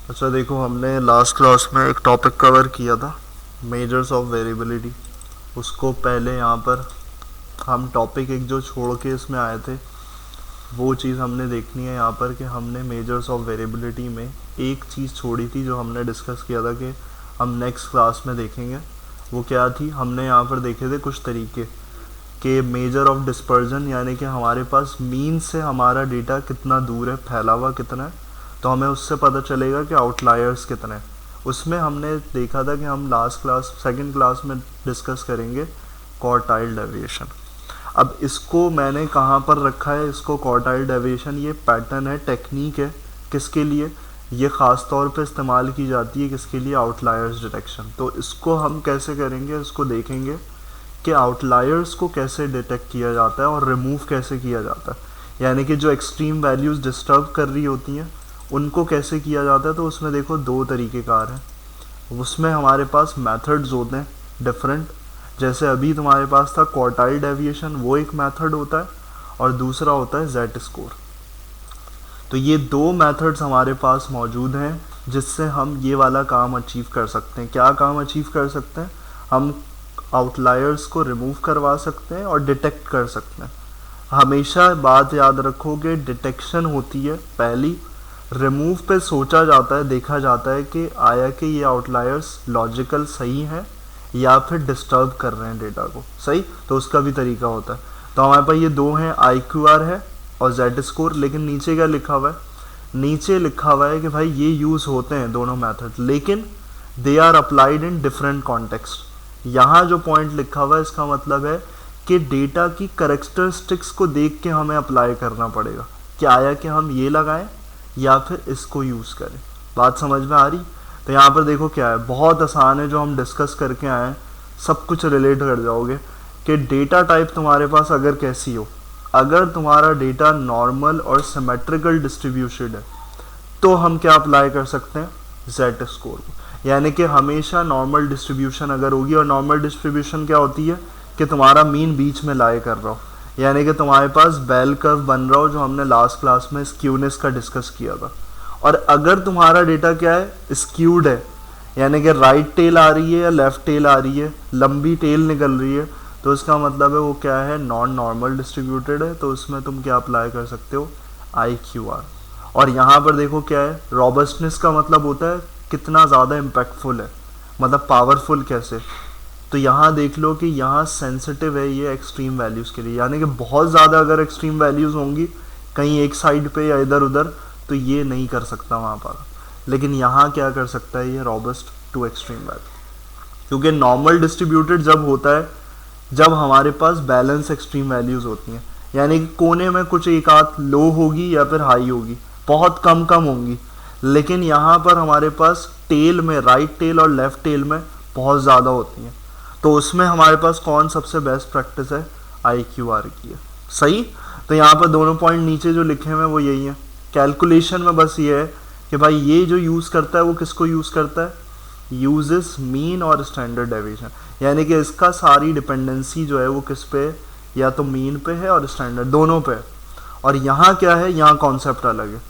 अच्छा देखो, हमने लास्ट क्लास में एक टॉपिक कवर किया था, मेजर्स ऑफ वेरिएबिलिटी। उसको पहले यहाँ पर हम टॉपिक एक जो छोड़ के इसमें आए थे, वो चीज़ हमने देखनी है यहाँ पर कि हमने मेजर्स ऑफ वेरिएबिलिटी में एक चीज़ छोड़ी थी जो हमने डिस्कस किया था कि हम नेक्स्ट क्लास में देखेंगे। वो क्या थी? हमने यहाँ पर देखे थे कुछ तरीके कि मेजर ऑफ डिस्पर्जन, यानी कि हमारे पास मीन से हमारा डेटा कितना दूर है, फैला हुआ कितना है, तो हमें उससे पता चलेगा कि आउटलायर्स कितने हैं। उसमें हमने देखा था कि हम लास्ट क्लास सेकंड क्लास में डिस्कस करेंगे क्वार्टाइल डेविएशन। अब इसको मैंने कहाँ पर रखा है? इसको क्वार्टाइल डेविएशन, ये पैटर्न है, टेक्निक है। किसके लिए? ये ख़ास तौर पे इस्तेमाल की जाती है किसके लिए? Outliers detection. तो इसको हम कैसे करेंगे, इसको देखेंगे कि आउटलायर्स को कैसे डिटेक्ट किया जाता है और रिमूव कैसे किया जाता है, यानी कि जो एक्सट्रीम वैल्यूज़ डिस्टर्ब कर रही होती हैं उनको कैसे किया जाता है। तो उसमें देखो दो तरीक़ेकार हैं। उसमें हमारे पास मेथड्स होते हैं डिफरेंट। जैसे अभी तुम्हारे पास था क्वार्टाइल डेविएशन, वो एक मेथड होता है, और दूसरा होता है जेड स्कोर। तो ये दो मेथड्स हमारे पास मौजूद हैं जिससे हम ये वाला काम अचीव कर सकते हैं। क्या काम अचीव कर सकते हैं? हम आउटलायर्स को रिमूव करवा सकते हैं और डिटेक्ट कर सकते हैं। हमेशा बात याद रखोगे, डिटेक्शन होती है पहली, रिमूव पे सोचा जाता है, देखा जाता है कि आया कि ये आउटलायर्स लॉजिकल सही हैं या फिर डिस्टर्ब कर रहे हैं डेटा को, सही। तो उसका भी तरीका होता है। तो हमारे पास ये दो हैं, IQR है और जेड स्कोर। लेकिन नीचे क्या लिखा हुआ है? नीचे लिखा हुआ है कि भाई ये यूज़ होते हैं दोनों मेथड, लेकिन they are applied in different context. यहाँ जो पॉइंट लिखा हुआ है इसका मतलब है कि डेटा की करेक्टरिस्टिक्स को देख के हमें अप्लाई करना पड़ेगा कि आया कि हम ये लगाएं या फिर इसको यूज़ करें। बात समझ में आ रही? तो यहाँ पर देखो क्या है, बहुत आसान है, जो हम डिस्कस करके आए हैं सब कुछ रिलेट कर जाओगे कि डेटा टाइप तुम्हारे पास अगर कैसी हो, अगर तुम्हारा डेटा नॉर्मल और सिमेट्रिकल डिस्ट्रीब्यूशन है तो हम क्या अप्लाई कर सकते हैं? जेड स्कोर को। यानी कि हमेशा नॉर्मल डिस्ट्रीब्यूशन अगर होगी, और नॉर्मल डिस्ट्रीब्यूशन क्या होती है कि तुम्हारा मीन बीच में लाई कर रहा हो, यानी कि तुम्हारे पास बेल कर्व बन रहा हो, जो हमने लास्ट क्लास में स्क्यूनेस का डिस्कस किया था। और अगर तुम्हारा डेटा क्या है? स्क्यूड है, यानी कि राइट टेल आ रही है या लेफ्ट टेल आ रही है, लंबी टेल निकल रही है, तो इसका मतलब है वो क्या है? नॉन नॉर्मल डिस्ट्रीब्यूटेड है। तो उसमें तुम क्या अप्लाई कर सकते हो? IQR। और यहाँ पर देखो क्या है, रॉबस्टनेस का मतलब होता है कितना ज़्यादा इम्पैक्टफुल है, मतलब पावरफुल कैसे। तो यहाँ देख लो कि यहाँ सेंसिटिव है ये एक्सट्रीम वैल्यूज़ के लिए, यानी कि बहुत ज़्यादा अगर एक्सट्रीम वैल्यूज़ होंगी कहीं एक साइड पे या इधर उधर, तो ये नहीं कर सकता वहाँ पर। लेकिन यहाँ क्या कर सकता है ये? Robust to extreme value. क्योंकि नॉर्मल डिस्ट्रीब्यूटेड जब होता है जब हमारे पास बैलेंस एक्सट्रीम वैल्यूज़ होती हैं, यानी कि कोने में कुछ एक आध लो होगी या फिर हाई होगी, बहुत कम कम होंगी। लेकिन यहाँ पर हमारे पास टेल में, राइट टेल और लेफ्ट टेल में बहुत ज़्यादा होती हैं। तो उसमें हमारे पास कौन सबसे बेस्ट प्रैक्टिस है? IQR की है, सही। तो यहाँ पर दोनों पॉइंट नीचे जो लिखे हुए हैं वो यही है। कैलकुलेशन में बस ये है कि भाई ये जो यूज़ करता है वो किसको यूज़ करता है? यूजेस मीन और स्टैंडर्ड डेविएशन, यानी कि इसका सारी डिपेंडेंसी जो है वो किस पे? या तो मीन पे है और स्टैंडर्ड, दोनों पे। और यहाँ क्या है? यहाँ कॉन्सेप्ट अलग है।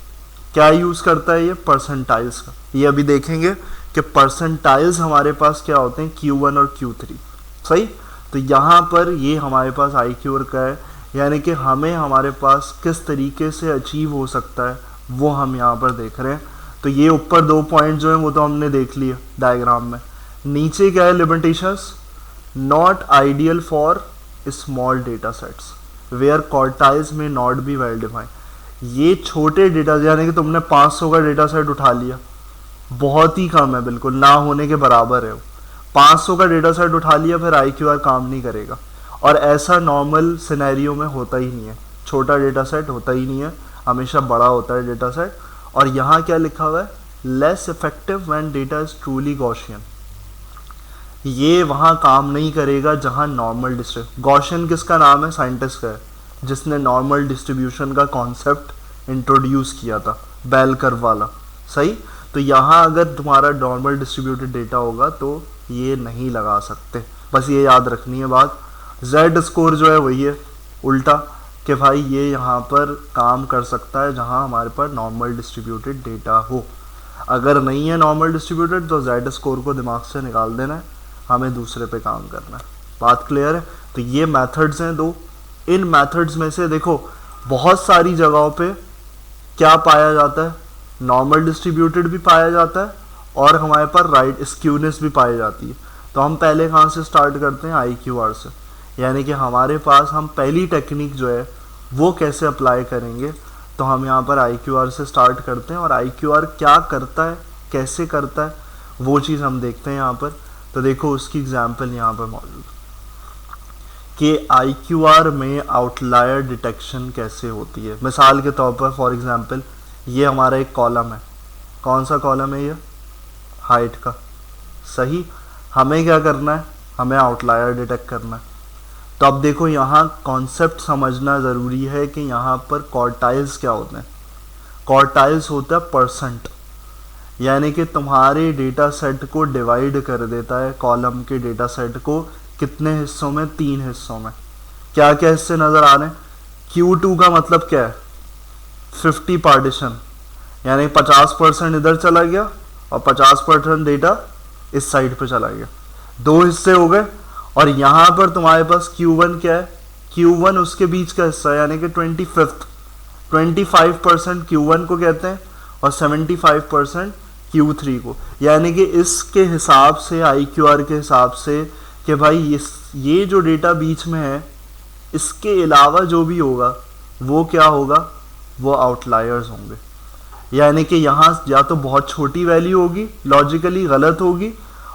क्या यूज़ करता है ये? परसेंटाइल्स का। ये अभी देखेंगे कि परसेंटाइल्स हमारे पास क्या होते हैं? Q1 और Q3, सही। तो यहाँ पर ये हमारे पास IQR का है, यानी कि हमें हमारे पास किस तरीके से अचीव हो सकता है वो हम यहाँ पर देख रहे हैं। तो ये ऊपर दो पॉइंट जो हैं वो तो हमने देख लिए डायग्राम में। नीचे क्या है? Limitations, not ideal for small data sets where quartiles may not be well defined. ये छोटे डेटा, यानी कि तुमने 500 का डेटा सेट उठा लिया, बहुत ही कम है, बिल्कुल ना होने के बराबर है। 500 का डेटा सेट उठा लिया, फिर IQR काम नहीं करेगा। और ऐसा नॉर्मल सिनेरियो में होता ही नहीं है, छोटा डेटा सेट होता ही नहीं है, हमेशा बड़ा होता है डेटा सेट। और यहाँ क्या लिखा हुआ है? Less effective when data is truly Gaussian. ये वहाँ काम नहीं करेगा जहाँ नॉर्मल डिस्ट्रीब्यूशन। गॉसियन किसका नाम है? साइंटिस्ट का है, जिसने नॉर्मल डिस्ट्रीब्यूशन का कॉन्सेप्ट इंट्रोड्यूस किया था, बेल कर्व वाला, सही। तो यहाँ अगर तुम्हारा नॉर्मल डिस्ट्रीब्यूटेड डेटा होगा तो ये नहीं लगा सकते, बस ये याद रखनी है बात। जेड स्कोर जो है वही है उल्टा, कि भाई ये यहाँ पर काम कर सकता है जहाँ हमारे पास नॉर्मल डिस्ट्रीब्यूटेड डेटा हो। अगर नहीं है नॉर्मल डिस्ट्रीब्यूटेड तो जेड स्कोर को दिमाग से निकाल देना है, हमें दूसरे पे काम करना है। बात क्लियर है? तो ये मेथड्स हैं दो। इन मेथड्स में से देखो बहुत सारी जगहों पे क्या पाया जाता है, नॉर्मल डिस्ट्रीब्यूटेड भी पाया जाता है और हमारे पास राइट स्क्यूनेस भी पाई जाती है। तो हम पहले कहाँ से स्टार्ट करते हैं, IQR से, यानी कि हमारे पास हम पहली टेक्निक जो है वो कैसे अप्लाई करेंगे। तो हम यहाँ पर IQR से स्टार्ट करते हैं और IQR क्या करता है, कैसे करता है, वो चीज़ हम देखते हैं यहाँ पर। तो देखो उसकी एग्जांपल यहाँ पर मौजूद कि IQR में आउटलायर डिटेक्शन कैसे होती है। मिसाल के तौर पर फॉर एग्जांपल ये हमारा एक कॉलम है, कौन सा कॉलम है ये, हाइट का, सही। हमें क्या करना है, हमें आउटलायर डिटेक्ट करना है। तो अब देखो यहाँ कॉन्सेप्ट समझना ज़रूरी है कि यहाँ पर क्वार्टाइल्स क्या होते हैं। क्वार्टाइल्स होता है परसेंट, यानी कि तुम्हारे डेटा सेट को डिवाइड कर देता है, कॉलम के डेटा सेट को कितने हिस्सों में, 3 हिस्सों में। क्या क्या हिस्से नज़र आ रहे हैं, Q2 का मतलब क्या है, 50 पार्टीशन, यानी 50% इधर चला गया और 50% डेटा इस साइड पे चला गया, 2 हिस्से हो गए। और यहाँ पर तुम्हारे पास Q1 क्या है, Q1 उसके बीच का हिस्सा है, यानी कि 25% Q1 को कहते हैं और 75% Q3 को। यानी कि इसके हिसाब से, IQR के हिसाब से कि भाई ये जो डेटा बीच में है इसके अलावा जो भी होगा वो क्या होगा, वो आउटलायर्स होंगे। यानी कि यहाँ या तो बहुत छोटी वैल्यू होगी, लॉजिकली गलत होगी,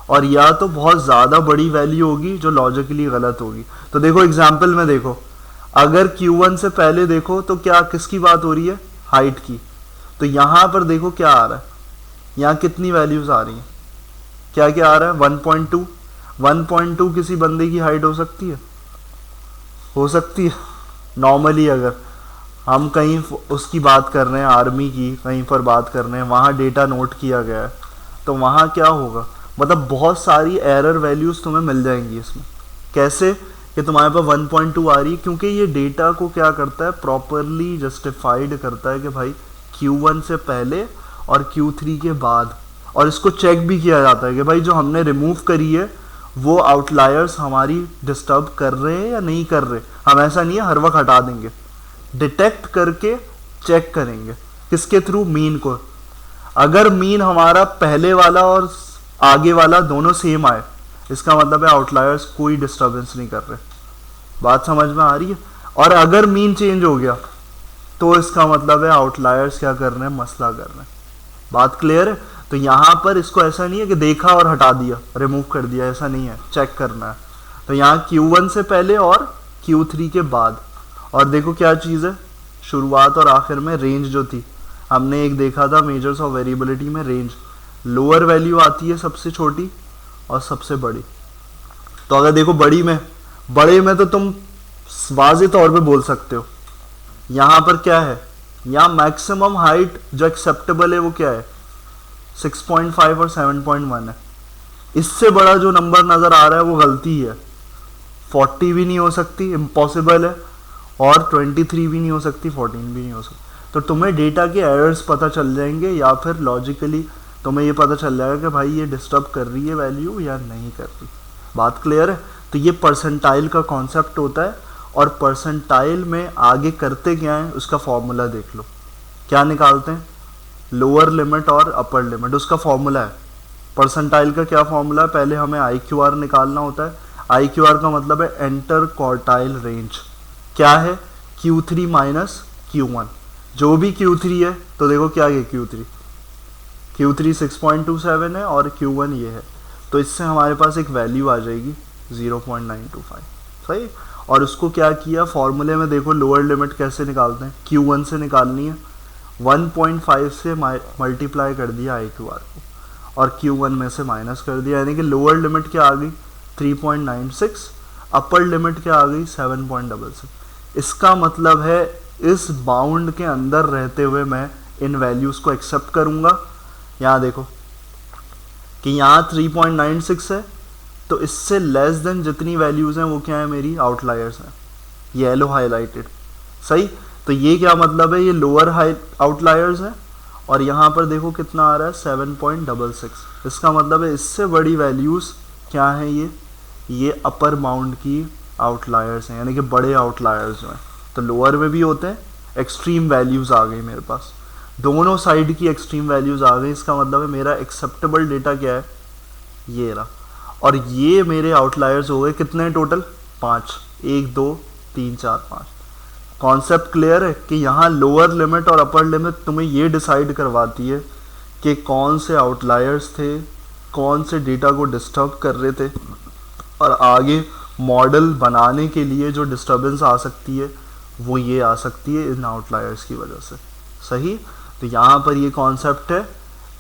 और या तो बहुत ज़्यादा बड़ी वैल्यू होगी जो लॉजिकली गलत होगी। तो देखो एग्जाम्पल में देखो, अगर Q1 से पहले देखो तो क्या किसकी बात हो रही है, हाइट की। तो यहाँ पर देखो क्या आ रहा है, यहाँ कितनी वैल्यूज आ रही हैं, क्या क्या आ रहा है, 1.2। 1.2 किसी बंदे की हाइट हो सकती है, हो सकती है नॉर्मली। अगर हम कहीं उसकी बात कर रहे हैं, आर्मी की कहीं पर बात कर रहे हैं, वहाँ डेटा नोट किया गया है, तो वहाँ क्या होगा, मतलब बहुत सारी एरर वैल्यूज़ तुम्हें मिल जाएंगी इसमें। कैसे कि तुम्हारे पास 1.2 आ रही है, क्योंकि ये डेटा को क्या करता है, प्रॉपरली जस्टिफाइड करता है कि भाई Q1 से पहले और Q3 के बाद। और इसको चेक भी किया जाता है कि भाई जो हमने रिमूव करी है वो आउटलायर्स हमारी डिस्टर्ब कर रहे हैं या नहीं कर रहे। हम ऐसा नहीं है हर वक्त हटा देंगे, डिटेक्ट करके चेक करेंगे, किसके थ्रू, मीन को। अगर मीन हमारा पहले वाला और आगे वाला दोनों सेम आए, इसका मतलब है आउटलायर्स कोई डिस्टर्बेंस नहीं कर रहे। बात समझ में आ रही है? और अगर मीन चेंज हो गया तो इसका मतलब है आउटलायर्स क्या कर रहे हैं, मसला कर रहे हैं। बात क्लियर है? तो यहाँ पर इसको ऐसा नहीं है कि देखा और हटा दिया, रिमूव कर दिया, ऐसा नहीं है, चेक करना है। तो यहाँ Q1 से पहले और Q3 के बाद। और देखो क्या चीज़ है, शुरुआत और आखिर में रेंज जो थी, हमने एक देखा था मेजर्स ऑफ वेरिएबिलिटी में, रेंज लोअर वैल्यू आती है सबसे छोटी और सबसे बड़ी। तो अगर देखो बड़े में तो तुम वाज़ेह तौर पे बोल सकते हो, यहाँ पर क्या है, यहाँ मैक्सिमम हाइट जो एक्सेप्टेबल है वो क्या है, 6.5 और 7.1 है। इससे बड़ा जो नंबर नज़र आ रहा है वो गलती है, 40 भी नहीं हो सकती, इम्पॉसिबल है, और 23 भी नहीं हो सकती, 14 भी नहीं हो सकती। तो तुम्हें डेटा के एरर्स पता चल जाएंगे, या फिर लॉजिकली तुम्हें ये पता चल जाएगा कि भाई ये डिस्टर्ब कर रही है वैल्यू या नहीं कर रही। बात क्लियर है? तो ये परसेंटाइल का कॉन्सेप्ट होता है, और परसेंटाइल में आगे करते क्या है उसका फॉर्मूला देख लो, क्या निकालते हैं, लोअर लिमिट और अपर लिमिट, उसका फॉर्मूला है। परसेंटाइल का क्या फॉर्मूला है, पहले हमें IQR निकालना होता है। IQR का मतलब है एंटर क्वार्टाइल रेंज, क्या है, Q3 माइनस Q1, जो भी Q3 है। तो देखो क्या है Q3 6.27 है और Q1 ये है, तो इससे हमारे पास एक वैल्यू आ जाएगी 0.925, सही। और उसको क्या किया, फॉर्मूले में देखो लोअर लिमिट कैसे निकालते हैं, Q1 से निकालनी है, 1.5 से मल्टीप्लाई कर दिया IQR को और Q1 में से माइनस कर दिया, यानी कि लोअर लिमिट क्या आ गई 3.96, अपर लिमिट क्या आ गई 7.66। इसका मतलब है इस बाउंड के अंदर रहते हुए मैं इन वैल्यूज़ को एक्सेप्ट करूँगा। यहाँ देखो कि यहाँ 3.96 है, तो इससे लेस देन जितनी वैल्यूज़ हैं वो क्या है, मेरी आउटलायर्स हैं, येलो हाईलाइटेड, सही। तो ये क्या मतलब है, ये लोअर हाई आउटलायर्स है और यहाँ पर देखो कितना आ रहा है 7.66। इसका मतलब है इससे बड़ी वैल्यूज़ क्या हैं, ये अपर बाउंड की आउटलायर्स हैं, यानी कि बड़े आउटलायर्स जो हैं। तो लोअर में भी होते हैं, एक्सट्रीम वैल्यूज़ आ गई मेरे पास, दोनों साइड की एक्सट्रीम वैल्यूज़ आ गई। इसका मतलब है मेरा एक्सेप्टेबल डेटा क्या है, ये रहा। और ये मेरे आउटलायर्स हो गए कितने टोटल, 5, 1 2 3 4 5। कॉन्सेप्ट क्लियर है कि यहाँ लोअर लिमिट और अपर लिमिट तुम्हें ये डिसाइड करवाती है कि कौन से आउटलायर्स थे, कौन से डेटा को डिस्टर्ब कर रहे थे, और आगे मॉडल बनाने के लिए जो डिस्टर्बेंस आ सकती है वो ये आ सकती है इन आउटलायर्स की वजह से। सही, तो यहाँ पर ये कॉन्सेप्ट है।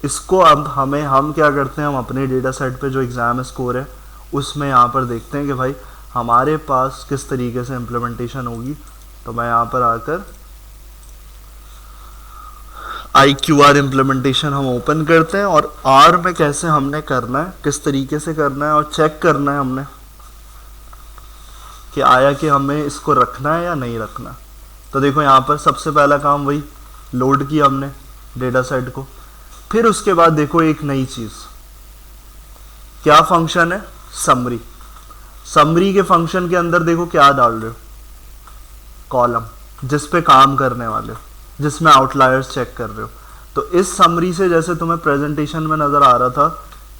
इसको अब हम क्या करते हैं, हम अपने डेटा सेट पे जो एग्ज़ाम स्कोर है उसमें यहाँ पर देखते हैं कि भाई हमारे पास किस तरीके से इम्प्लीमेंटेशन होगी। तो मैं यहाँ पर आकर IQR इम्प्लीमेंटेशन हम ओपन करते हैं, और R में कैसे हमने करना है, किस तरीके से करना है, और चेक करना है हमने कि आया कि हमें इसको रखना है या नहीं रखना। तो देखो यहाँ पर सबसे पहला काम वही लोड किया हमने डेटा सेट को। फिर उसके बाद देखो एक नई चीज़, क्या फंक्शन है, समरी। समरी के फंक्शन के अंदर देखो क्या डाल रहे हो, कॉलम, जिस पे काम करने वाले हो, जिसमें आउटलायर्स चेक कर रहे हो। तो इस समरी से जैसे तुम्हें प्रेजेंटेशन में नज़र आ रहा था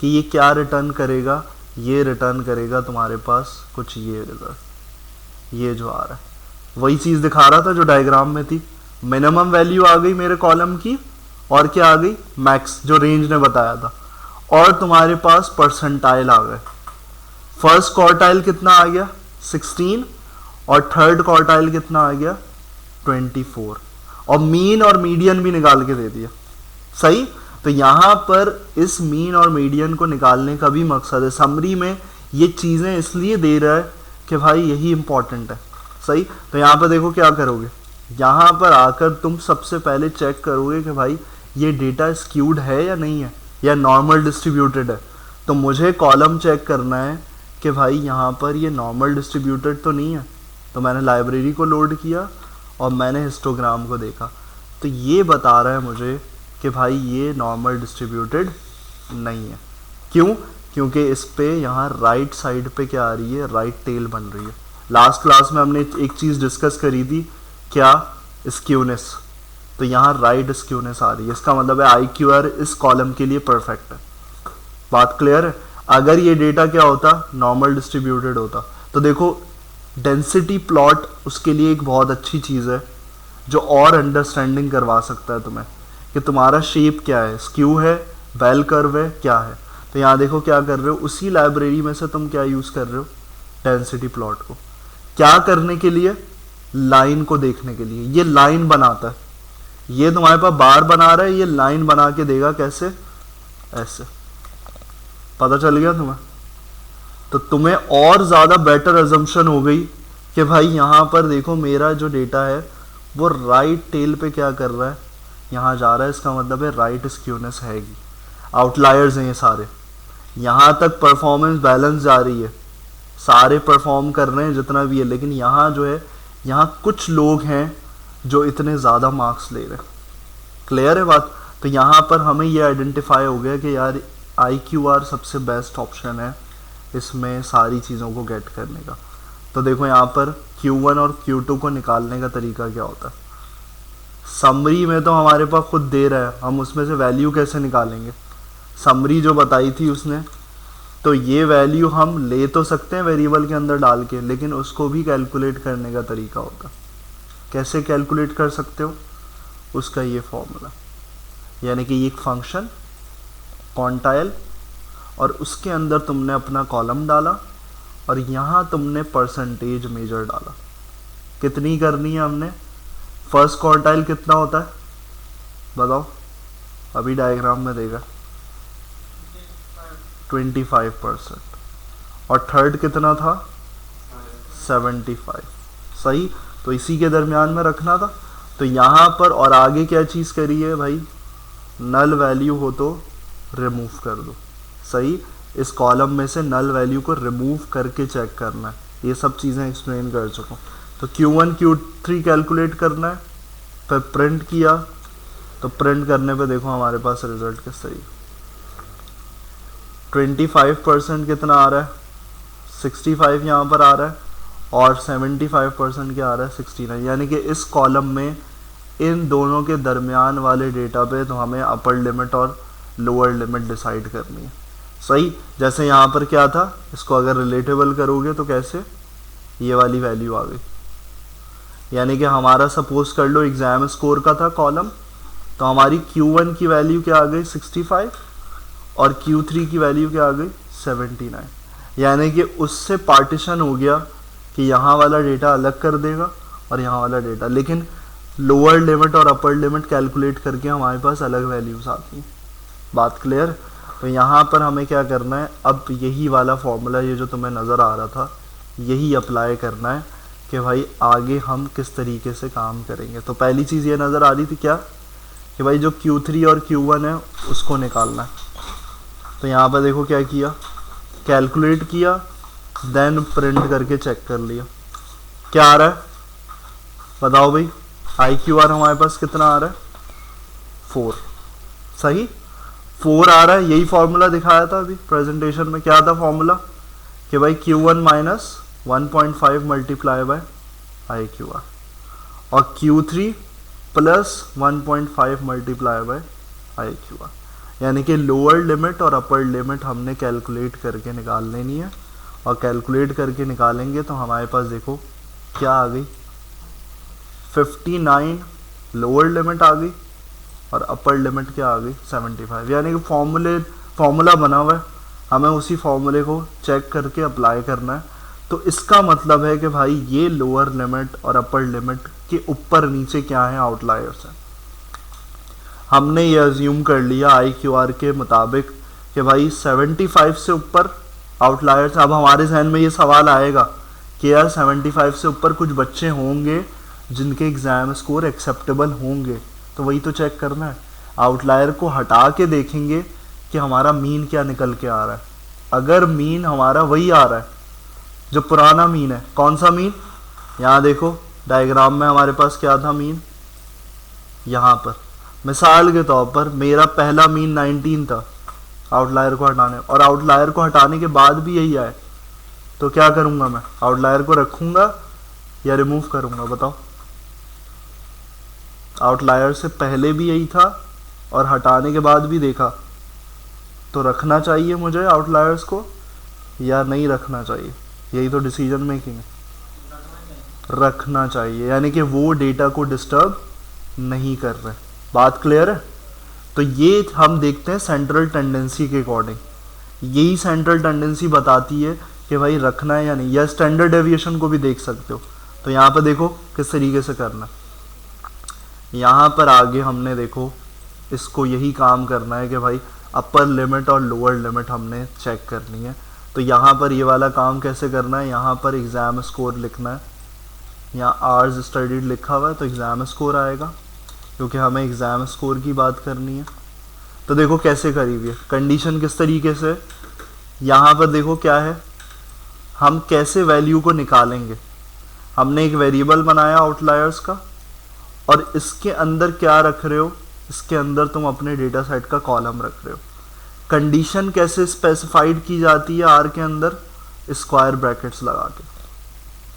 कि ये क्या रिटर्न करेगा, ये रिटर्न करेगा तुम्हारे पास कुछ ये रिजल्ट, ये जो आ रहा है वही चीज़ दिखा रहा था जो डायग्राम में थी। मिनिमम वैल्यू आ गई मेरे कॉलम की, और क्या आ गई, मैक्स, जो रेंज ने बताया था, और तुम्हारे पास परसेंटाइल आ गए। फर्स्ट क्वार्टाइल कितना आ गया 16, और थर्ड क्वार्टाइल कितना आ गया 24, और मीन और मीडियन भी निकाल के दे दिया। सही, तो यहाँ पर इस मीन और मीडियन को निकालने का भी मकसद है। समरी में ये चीज़ें इसलिए दे रहा है कि भाई यही इंपॉर्टेंट है। सही, तो यहाँ पर देखो क्या करोगे, यहाँ पर आकर तुम सबसे पहले चेक करोगे कि भाई ये डेटा स्क्यूड है या नहीं है, या नॉर्मल डिस्ट्रीब्यूटेड है। तो मुझे कॉलम चेक करना है कि भाई यहाँ पर ये नॉर्मल डिस्ट्रीब्यूटेड तो नहीं है। तो मैंने लाइब्रेरी को लोड किया और मैंने हिस्टोग्राम को देखा, तो ये बता रहा है मुझे कि भाई ये नॉर्मल डिस्ट्रीब्यूटेड नहीं है। क्यों, क्योंकि इस पे यहाँ राइट साइड पे क्या आ रही है, राइट टेल बन रही है। लास्ट क्लास में हमने एक चीज़ डिस्कस करी थी, क्या, स्क्यूनेस। तो यहाँ राइट स्क्यूनेस आ रही है, इसका मतलब है IQR इस कॉलम के लिए परफेक्ट है। बात क्लियर है। अगर ये डेटा क्या होता, नॉर्मल डिस्ट्रीब्यूटेड होता, तो देखो डेंसिटी प्लॉट उसके लिए एक बहुत अच्छी चीज़ है जो और अंडरस्टैंडिंग करवा सकता है तुम्हें कि तुम्हारा शेप क्या है, स्क्यू है, बेल कर्व है, क्या है। तो यहाँ देखो क्या कर रहे हो, उसी लाइब्रेरी में से तुम क्या यूज़ कर रहे हो, डेंसिटी प्लॉट को। क्या करने के लिए, लाइन को देखने के लिए। ये लाइन बनाता है, ये तुम्हारे पास बार बना रहा है, ये लाइन बना के देगा कैसे, ऐसे। पता चल गया तुम्हें। तो तुम्हें और ज़्यादा बेटर अजम्पशन हो गई कि भाई यहाँ पर देखो मेरा जो डेटा है वो राइट टेल पे क्या कर रहा है, यहाँ जा रहा है। इसका मतलब है राइट स्क्यूनेस हैगी, आउटलायर्स हैं ये सारे। यहाँ तक परफॉर्मेंस बैलेंस जा रही है, सारे परफॉर्म कर रहे हैं जितना भी है, लेकिन यहाँ जो है, यहाँ कुछ लोग हैं जो इतने ज़्यादा मार्क्स ले रहे हैं। क्लियर है बात। तो यहाँ पर हमें ये आइडेंटिफाई हो गया कि यार IQR सबसे बेस्ट ऑप्शन है इसमें सारी चीज़ों को गेट करने का। तो देखो यहाँ पर Q1 और Q2 को निकालने का तरीका क्या होता है। समरी में तो हमारे पास खुद दे रहा है, हम उसमें से वैल्यू कैसे निकालेंगे। समरी जो बताई थी उसने, तो ये वैल्यू हम ले तो सकते हैं वेरिएबल के अंदर डाल के, लेकिन उसको भी कैलकुलेट करने का तरीका होता है। कैसे कैलकुलेट कर सकते हो, उसका ये फॉर्मूला, यानी कि एक फंक्शन क्वांटाइल, और उसके अंदर तुमने अपना कॉलम डाला, और यहाँ तुमने परसेंटेज मेजर डाला। कितनी करनी है हमने, फर्स्ट क्वार्टाइल कितना होता है बताओ, अभी डायग्राम में देगा 25%, और थर्ड कितना था 75। सही, तो इसी के दरमियान में रखना था। तो यहाँ पर और आगे क्या चीज़ करी है भाई, नल वैल्यू हो तो रिमूव कर दो। सही, इस कॉलम में से नल वैल्यू को रिमूव करके चेक करना है। ये सब चीज़ें एक्सप्लेन कर चुका हूँ। तो Q1 Q3 कैलकुलेट करना है, फिर प्रिंट किया, तो प्रिंट करने पे देखो हमारे पास रिजल्ट किस तरीके 25% कितना आ रहा है 65 यहाँ पर आ रहा है और 75% क्या आ रहा है 69, यानी कि इस कॉलम में इन दोनों के दरमियान वाले डेटा पे तो हमें अपर लिमिट और लोअर लिमिट डिसाइड करनी है। सही, जैसे यहाँ पर क्या था, इसको अगर रिलेटेबल करोगे तो कैसे ये वाली वैल्यू आ गई, यानी कि हमारा सपोज कर लो एग्जाम स्कोर का था कॉलम, तो हमारी Q1 की वैल्यू क्या आ गई 65 और Q3 की वैल्यू क्या आ गई 79, यानी कि उससे पार्टीशन हो गया कि यहाँ वाला डेटा अलग कर देगा और यहाँ वाला डेटा, लेकिन लोअर लिमिट और अपर लिमिट कैलकुलेट करके हमारे पास अलग वैल्यूज आती हैं। बात क्लियर? तो यहाँ पर हमें क्या करना है, अब यही वाला फॉर्मूला ये जो तुम्हें नज़र आ रहा था यही अप्लाई करना है कि भाई आगे हम किस तरीके से काम करेंगे। तो पहली चीज़ ये नज़र आ रही थी क्या कि भाई जो Q3 और Q1 है उसको निकालना है। तो यहाँ पर देखो क्या किया, कैलकुलेट किया, देन प्रिंट करके चेक कर लिया क्या आ रहा है, बताओ भाई। IQR हमारे पास कितना आ रहा है 4, सही 4 आ रहा है। यही फॉर्मूला दिखाया था अभी प्रेजेंटेशन में, क्या था फॉर्मूला कि भाई Q1 minus 1.5 multiply by IQR और Q3 plus 1.5 multiply by IQR, यानी कि लोअर लिमिट और अपर लिमिट हमने कैलकुलेट करके निकाल लेनी है। और कैलकुलेट करके निकालेंगे तो हमारे पास देखो क्या आ गई 59 लोअर लिमिट आ गई और अपर लिमिट क्या आ गई 75, यानी कि फॉर्मूला बना हुआ है, हमें उसी फॉर्मूले को चेक करके अप्लाई करना है। तो इसका मतलब है कि भाई ये लोअर लिमिट और अपर लिमिट के ऊपर नीचे क्या है आउटलायर्स है। हमने ये अज्यूम कर लिया IQR के मुताबिक कि भाई 75 से ऊपर आउटलायर्स। अब हमारे जहन में ये सवाल आएगा कि यार 75 से ऊपर कुछ बच्चे होंगे जिनके एग्ज़ाम स्कोर एक्सेप्टेबल होंगे, तो वही तो चेक करना है। आउटलायर को हटा के देखेंगे कि हमारा मीन क्या निकल के आ रहा है। अगर मीन हमारा वही आ रहा है जो पुराना मीन है, कौन सा मीन, यहाँ देखो डायग्राम में हमारे पास क्या था मीन, यहाँ पर मिसाल के तौर पर मेरा पहला मीन 19 था आउटलायर को हटाने, और आउटलायर को हटाने के बाद भी यही आए, तो क्या करूँगा मैं, आउटलायर को रखूँगा या रिमूव करूँगा, बताओ। आउटलायर से पहले भी यही था और हटाने के बाद भी देखा, तो रखना चाहिए मुझे आउटलायर्स को या नहीं रखना चाहिए, यही तो डिसीजन मेकिंग है। रखना चाहिए, यानी कि वो डेटा को डिस्टर्ब नहीं कर रहे। बात क्लियर है? तो ये हम देखते हैं सेंट्रल टेंडेंसी के अकॉर्डिंग, यही सेंट्रल टेंडेंसी बताती है कि भाई रखना है या नहीं, या स्टैंडर्ड डेविएशन को भी देख सकते हो। तो यहाँ पर देखो किस तरीके से करना, यहाँ पर आगे हमने देखो इसको यही काम करना है कि भाई अपर लिमिट और लोअर लिमिट हमने चेक करनी है। तो यहाँ पर ये वाला काम कैसे करना है, यहाँ पर एग्ज़ाम स्कोर लिखना है, यहाँ आवर्स स्टडीड लिखा हुआ है तो एग्ज़ाम स्कोर आएगा, क्योंकि हमें एग्ज़ाम स्कोर की बात करनी है। तो देखो कैसे करी हुई है कंडीशन, किस तरीके से, यहाँ पर देखो क्या है, हम कैसे वैल्यू को निकालेंगे। हमने एक वेरिएबल बनाया आउटलायर्स का और इसके अंदर क्या रख रहे हो, इसके अंदर तुम अपने डेटा सेट का कॉलम रख रहे हो। कंडीशन कैसे स्पेसिफाइड की जाती है आर के अंदर, स्क्वायर ब्रैकेट्स लगा के।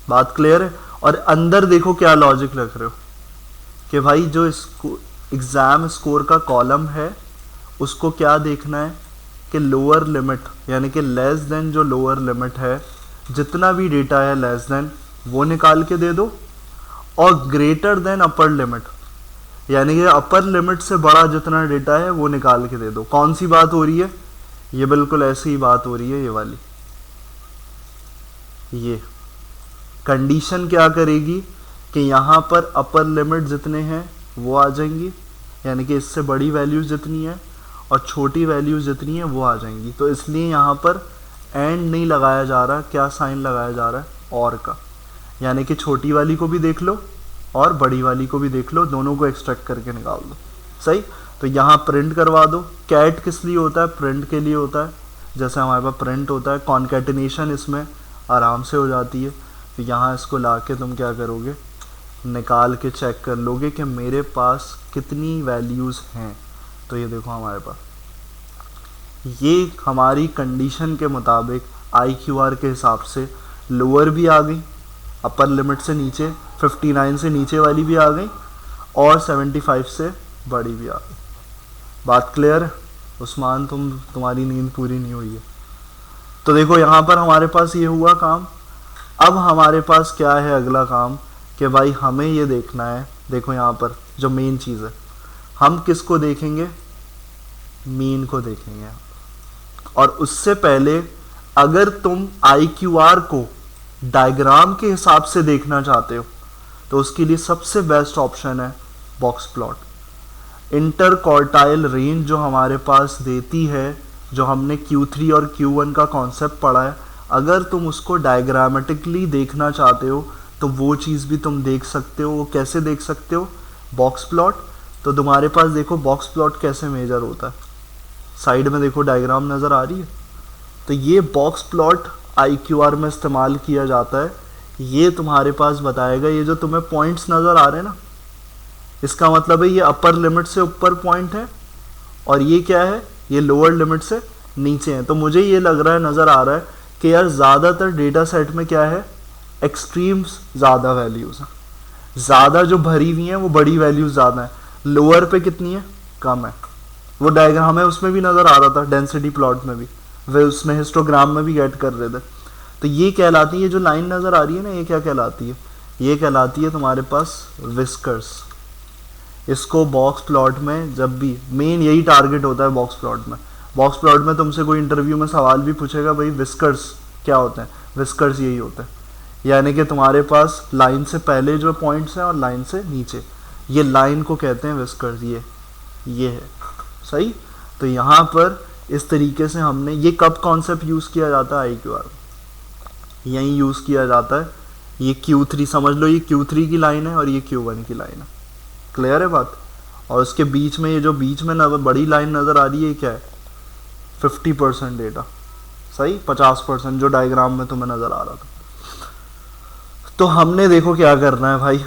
बात क्लियर है? और अंदर देखो क्या लॉजिक रख रहे हो कि भाई जो एग्ज़ाम स्कोर का कॉलम है उसको क्या देखना है कि लोअर लिमिट, यानी कि लेस देन जो लोअर लिमिट है, जितना भी डेटा है लेस देन वो निकाल के दे दो, और ग्रेटर देन अपर लिमिट, यानी कि अपर लिमिट से बड़ा जितना डेटा है वो निकाल के दे दो। कौन सी बात हो रही है, ये बिल्कुल ऐसी ही बात हो रही है, ये वाली। ये कंडीशन क्या करेगी कि यहाँ पर अपर लिमिट जितने हैं वो आ जाएंगी, यानी कि इससे बड़ी वैल्यूज जितनी है, और छोटी वैल्यूज जितनी है वो आ जाएंगी। तो इसलिए यहाँ पर एंड नहीं लगाया जा रहा, क्या साइन लगाया जा रहा है, और का, यानी कि छोटी वाली को भी देख लो और बड़ी वाली को भी देख लो, दोनों को एक्सट्रैक्ट करके निकाल दो। सही, तो यहाँ प्रिंट करवा दो। कैट किस लिए होता है, प्रिंट के लिए होता है। जैसे हमारे पास प्रिंट होता है, कॉन्कैटिनेशन इसमें आराम से हो जाती है। तो यहाँ इसको ला के तुम क्या करोगे, निकाल के चेक कर लोगे कि मेरे पास कितनी वैल्यूज़ हैं। तो ये देखो हमारे पास ये हमारी कंडीशन के मुताबिक IQR के हिसाब से लोअर भी आ गई, अपर लिमिट से नीचे 59 से नीचे वाली भी आ गई, और 75 से बड़ी भी आ गई। बात क्लियर है उस्मान? तुम्हारी नींद पूरी नहीं हुई है। तो देखो यहाँ पर हमारे पास ये हुआ काम। अब हमारे पास क्या है अगला काम कि भाई हमें ये देखना है, देखो यहाँ पर जो मेन चीज़ है, हम किसको देखेंगे? मीन को देखेंगे। और उससे पहले अगर तुम IQR को डायग्राम के हिसाब से देखना चाहते हो तो उसके लिए सबसे बेस्ट ऑप्शन है box plot. Inter quartile range जो हमारे पास देती है, जो हमने Q3 और Q1 का कॉन्सेप्ट पढ़ा है, अगर तुम उसको डायग्रामेटिकली देखना चाहते हो तो वो चीज़ भी तुम देख सकते हो। वो कैसे देख सकते हो? Box plot. तो तुम्हारे पास देखो बॉक्स प्लॉट कैसे मेजर होता है, साइड में देखो डायग्राम नज़र आ रही है। तो ये बॉक्स प्लॉट IQR में इस्तेमाल किया जाता है। ये तुम्हारे पास बताएगा, ये जो तुम्हें पॉइंट्स नज़र आ रहे हैं ना, इसका मतलब है ये अपर लिमिट से ऊपर पॉइंट है, और ये क्या है? ये लोअर लिमिट से नीचे है। तो मुझे ये लग रहा है, नज़र आ रहा है कि यार ज़्यादातर डेटा सेट में क्या है? एक्सट्रीम्स ज़्यादा वैल्यूज़ हैं, ज़्यादा जो भरी हुई हैं वो बड़ी वैल्यूज़ ज़्यादा है, लोअर पे कितनी है? कम है। वो डायग्राम हमें उसमें भी नज़र आ रहा था, डेंसिटी प्लॉट में भी, वे उसमें हिस्टोग्राम में भी गेट कर रहे थे। तो ये कहलाती है, जो लाइन नज़र आ रही है ना, ये क्या कहलाती है? ये कहलाती है तुम्हारे पास विस्कर्स। इसको बॉक्स प्लॉट में जब भी मेन यही टारगेट होता है बॉक्स प्लॉट में। बॉक्स प्लॉट में तुमसे कोई इंटरव्यू में सवाल भी पूछेगा, भाई विस्कर्स क्या होते हैं? विस्कर्स यही होते हैं, यानी कि तुम्हारे पास लाइन से पहले जो पॉइंट्स हैं और लाइन से नीचे, ये लाइन को कहते हैं विस्कर्स। ये है सही। तो यहाँ पर इस तरीके से हमने, ये कब कॉन्सेप्ट यूज़ किया जाता है? IQR यहीं यूज़ किया जाता है। ये Q3 समझ लो, ये Q3 की लाइन है और ये Q1 की लाइन है। क्लियर है बात? और उसके बीच में ये जो बीच में बड़ी लाइन नज़र आ रही है, क्या है? 50% डेटा, सही। 50% जो डायग्राम में तुम्हें नज़र आ रहा था। तो हमने देखो क्या करना है भाई,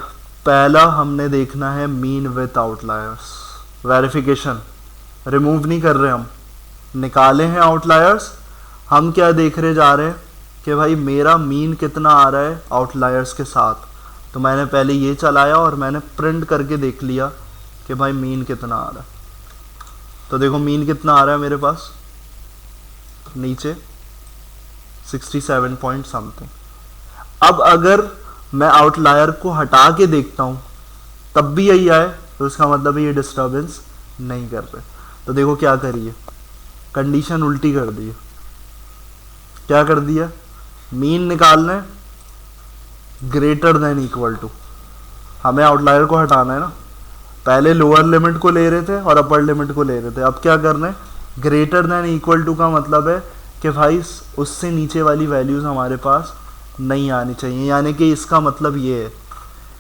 पहला हमने देखना है mean with outliers. Verification remove नहीं कर रहे, हम निकाले हैं आउटलायर्स। हम क्या देख रहे जा रहे हैं कि भाई मेरा मीन कितना आ रहा है आउटलायर्स के साथ। तो मैंने पहले ये चलाया और मैंने प्रिंट करके देख लिया कि भाई मीन कितना आ रहा है। तो देखो मीन कितना आ रहा है मेरे पास, नीचे 67 पॉइंट समथिंग। अब अगर मैं आउटलायर को हटा के देखता हूँ तब भी यही आए, तो इसका मतलब है ये डिस्टर्बेंस नहीं कर रहे। तो देखो क्या करिए, कंडीशन उल्टी कर दी है। क्या कर दिया? मीन निकालना है ग्रेटर देन इक्वल टू, हमें आउटलायर को हटाना है ना। पहले लोअर लिमिट को ले रहे थे और अपर लिमिट को ले रहे थे, अब क्या करना है? ग्रेटर देन इक्वल टू का मतलब है कि भाई उससे नीचे वाली वैल्यूज़ हमारे पास नहीं आनी चाहिए। यानी कि इसका मतलब ये है,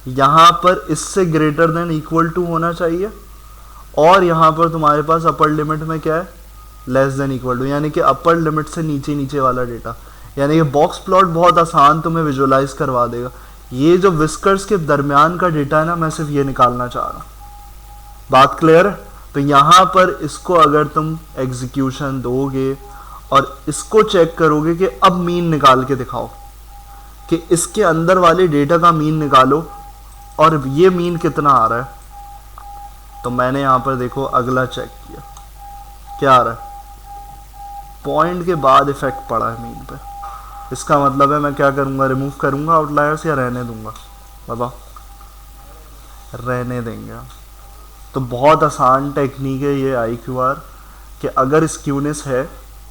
यहाँ पर इससे ग्रेटर देन इक्वल टू होना चाहिए, और यहाँ पर तुम्हारे पास अपर लिमिट में क्या है? लेस देन इक्वल टू, यानी कि अपर लिमिट से नीचे नीचे वाला डेटा। यानी कि बॉक्स प्लॉट बहुत आसान तुम्हें विजुअलाइज करवा देगा। ये जो विस्कर्स के दरमियान का डेटा है ना, मैं सिर्फ ये निकालना चाह रहा हूँ। बात क्लियर है? तो यहाँ पर इसको अगर तुम एग्जीक्यूशन दोगे और इसको चेक करोगे कि अब मीन निकाल के दिखाओ, कि इसके अंदर वाले डेटा का मीन निकालो और ये मीन कितना आ रहा है। तो मैंने यहाँ पर देखो अगला चेक किया, क्या आ रहा है? पॉइंट के बाद इफेक्ट पड़ा है मीन पे। इसका मतलब है मैं क्या करूँगा? रिमूव करूँगा आउटलायर्स या रहने दूंगा? बताओ। रहने देंगे। तो बहुत आसान टेक्निक है ये IQR, कि अगर स्क्यूनेस है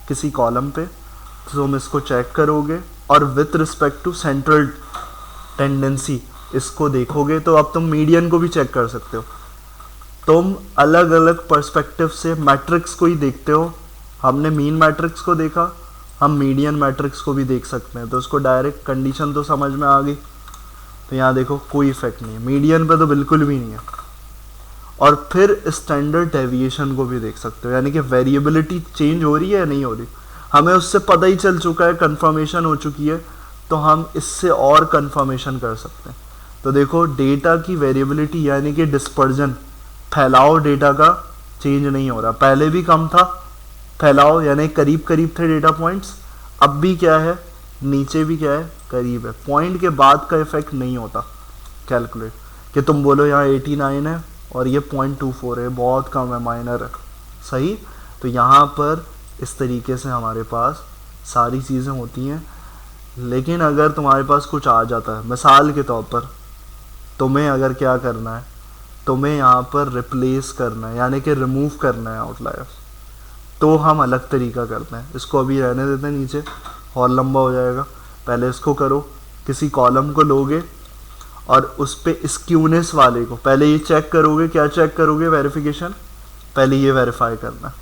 किसी कॉलम पे तो तुम इसको चेक करोगे और with respect to central tendency इसको देखोगे। तो अब तुम मीडियन को भी चेक कर सकते हो। तुम अलग अलग पर्सपेक्टिव से मैट्रिक्स को ही देखते हो। हमने मीन मैट्रिक्स को देखा, हम मीडियन मैट्रिक्स को भी देख सकते हैं। तो उसको डायरेक्ट कंडीशन तो समझ में आ गई। तो यहाँ देखो कोई इफेक्ट नहीं है, मीडियन पे तो बिल्कुल भी नहीं है। और फिर स्टैंडर्ड डेविएशन को भी देख सकते हो, यानी कि वेरिएबिलिटी चेंज हो रही है या नहीं हो रही। हमें उससे पता ही चल चुका है, कंफर्मेशन हो चुकी है, तो हम इससे और कंफर्मेशन कर सकते हैं। तो देखो डेटा की वेरिएबिलिटी यानी कि डिस्पर्जन, फैलाव डेटा का चेंज नहीं हो रहा, पहले भी कम था फैलाव यानी करीब करीब थे डेटा पॉइंट्स, अब भी क्या है नीचे भी क्या है करीब है, पॉइंट के बाद का इफेक्ट नहीं होता कैलकुलेट कि तुम बोलो यहाँ 89 है और ये 0.24 है, बहुत कम है, माइनर है, सही। तो यहाँ पर इस तरीके से हमारे पास सारी चीज़ें होती हैं। लेकिन अगर तुम्हारे पास कुछ आ जाता है, मिसाल के तौर पर तुम्हें अगर क्या करना है, तुम्हें यहाँ पर रिप्लेस करना है यानी कि रिमूव करना है आउटलायर्स, तो हम अलग तरीका करते हैं। इसको अभी रहने देते हैं नीचे और लंबा हो जाएगा। पहले इसको करो, किसी कॉलम को लोगे और उस पे स्क्यूनेस वाले को पहले ये चेक करोगे, क्या चेक करोगे, वेरिफिकेशन, पहले ये वेरीफाई करना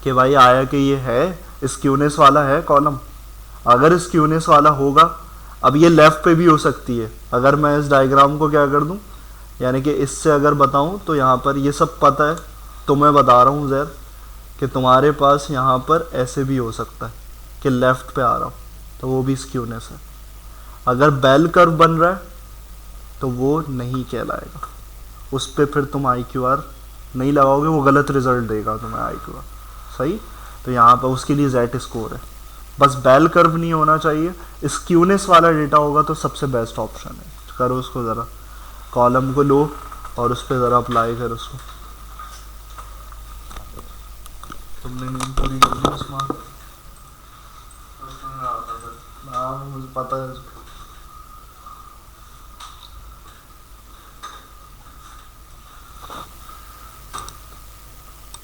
कि भाई आया कि ये है स्क्यूनेस वाला है कॉलम। अगर स्क्यूनेस वाला होगा, अब ये लेफ्ट पे भी हो सकती है, अगर मैं इस डायग्राम को क्या कर दूं यानी कि इससे अगर बताऊं तो यहाँ पर ये सब पता है, तो मैं बता रहा हूँ ज़र कि तुम्हारे पास यहाँ पर ऐसे भी हो सकता है कि लेफ़्ट पे आ रहा हूँ, तो वो भी स्क्यूनेस है। अगर बेल कर्व बन रहा है तो वो नहीं कहलाएगा, उस पर फिर तुम IQR नहीं लगाओगे, वो गलत रिजल्ट देगा तुम्हें IQR, सही। तो यहाँ पर उसके लिए Z स्कोर है, बस बेल कर्व नहीं होना चाहिए, स्क्यूनेस वाला डेटा होगा तो सबसे बेस्ट ऑप्शन है। करो उसको ज़रा, कॉलम को लो और उस पर ज़रा अप्लाई करो उसको। तुमने नींद पूरी कर ली उसमें? हाँ मुझे पता है।